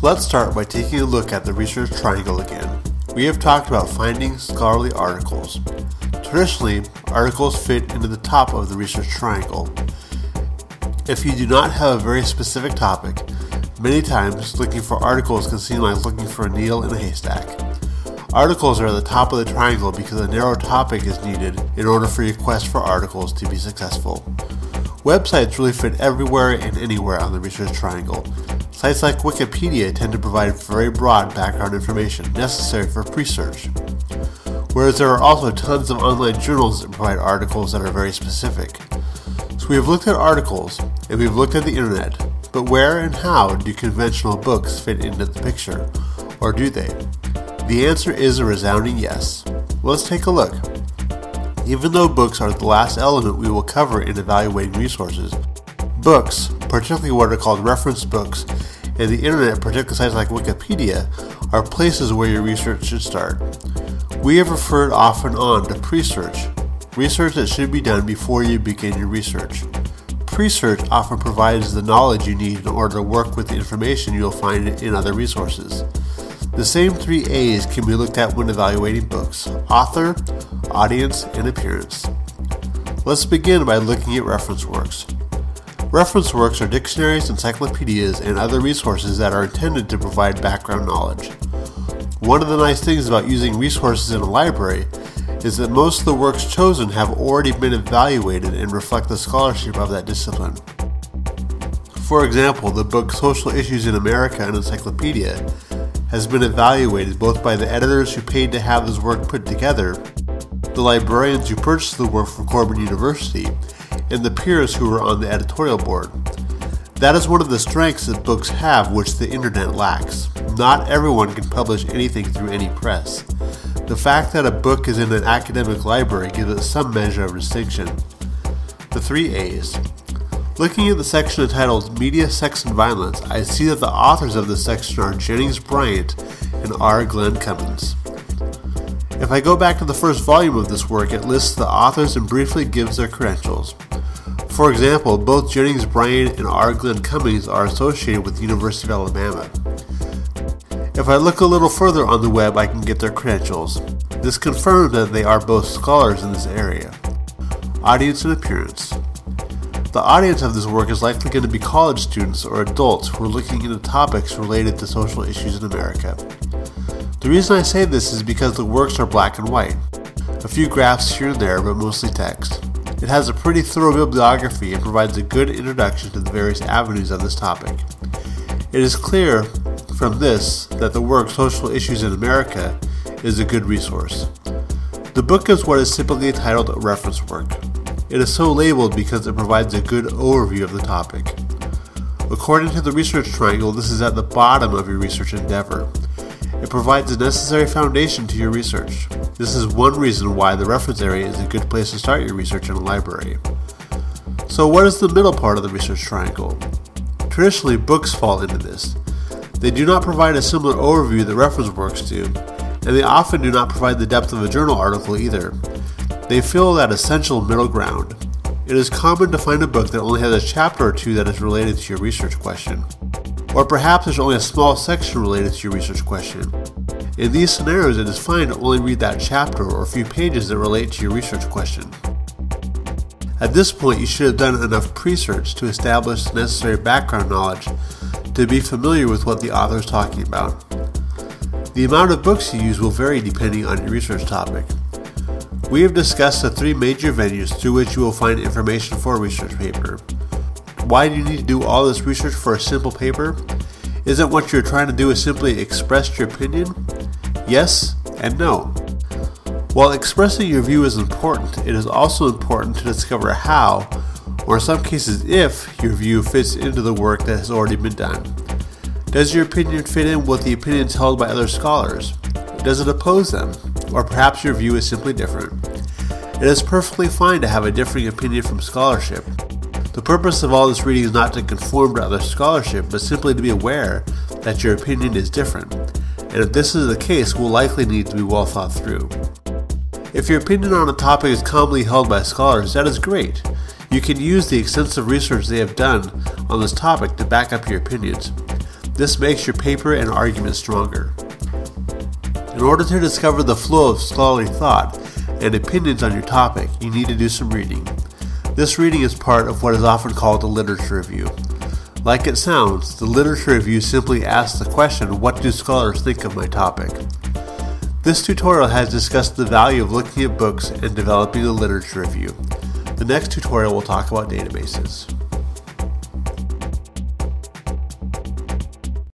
Let's start by taking a look at the research triangle again. We have talked about finding scholarly articles. Traditionally, articles fit into the top of the research triangle. If you do not have a very specific topic, many times looking for articles can seem like looking for a needle in a haystack. Articles are at the top of the triangle because a narrow topic is needed in order for your quest for articles to be successful. Websites really fit everywhere and anywhere on the research triangle. Sites like Wikipedia tend to provide very broad background information necessary for research, whereas there are also tons of online journals that provide articles that are very specific. So we have looked at articles, and we've looked at the internet, but where and how do conventional books fit into the picture, or do they? The answer is a resounding yes. Let's take a look. Even though books are the last element we will cover in evaluating resources, books, particularly what are called reference books, and the internet, particularly sites like Wikipedia, are places where your research should start. We have referred off and on to pre-search, research that should be done before you begin your research. Pre-search often provides the knowledge you need in order to work with the information you'll find in other resources. The same 3 A's can be looked at when evaluating books: author, audience, and appearance. Let's begin by looking at reference works. Reference works are dictionaries, encyclopedias, and other resources that are intended to provide background knowledge. One of the nice things about using resources in a library is that most of the works chosen have already been evaluated and reflect the scholarship of that discipline. For example, the book Social Issues in America, an Encyclopedia, has been evaluated both by the editors who paid to have this work put together, the librarians who purchased the work from Corban University, and the peers who were on the editorial board. That is one of the strengths that books have which the internet lacks. Not everyone can publish anything through any press. The fact that a book is in an academic library gives it some measure of distinction. The 3 A's. Looking at the section entitled Media, Sex, and Violence, I see that the authors of this section are Jennings Bryant and R. Glenn Cummins. If I go back to the first volume of this work, it lists the authors and briefly gives their credentials. For example, both Jennings Bryant and R. Glenn Cummins are associated with the University of Alabama. If I look a little further on the web, I can get their credentials. This confirms that they are both scholars in this area. Audience and appearance. The audience of this work is likely going to be college students or adults who are looking into topics related to social issues in America. The reason I say this is because the works are black and white. A few graphs here and there, but mostly text. It has a pretty thorough bibliography and provides a good introduction to the various avenues of this topic. It is clear from this that the work Social Issues in America is a good resource. The book is what is typically titled a reference work. It is so labeled because it provides a good overview of the topic. According to the research triangle, this is at the bottom of your research endeavor. It provides a necessary foundation to your research. This is one reason why the reference area is a good place to start your research in a library. So what is the middle part of the research triangle? Traditionally, books fall into this. They do not provide a similar overview that reference works do, and they often do not provide the depth of a journal article either. They fill that essential middle ground. It is common to find a book that only has a chapter or two that is related to your research question. Or perhaps there's only a small section related to your research question. In these scenarios, it is fine to only read that chapter or a few pages that relate to your research question. At this point, you should have done enough pre-search to establish the necessary background knowledge to be familiar with what the author is talking about. The amount of books you use will vary depending on your research topic. We have discussed the 3 major venues through which you will find information for a research paper. Why do you need to do all this research for a simple paper? Isn't what you're trying to do is simply express your opinion? Yes and no. While expressing your view is important, it is also important to discover how, or in some cases if, your view fits into the work that has already been done. Does your opinion fit in with the opinions held by other scholars? Does it oppose them? Or perhaps your view is simply different. It is perfectly fine to have a differing opinion from scholarship. The purpose of all this reading is not to conform to other scholarship, but simply to be aware that your opinion is different, and if this is the case, will likely need to be well thought through. If your opinion on a topic is commonly held by scholars, that is great. You can use the extensive research they have done on this topic to back up your opinions. This makes your paper and argument stronger. In order to discover the flow of scholarly thought and opinions on your topic, you need to do some reading. This reading is part of what is often called a literature review. Like it sounds, the literature review simply asks the question, what do scholars think of my topic? This tutorial has discussed the value of looking at books and developing a literature review. The next tutorial will talk about databases.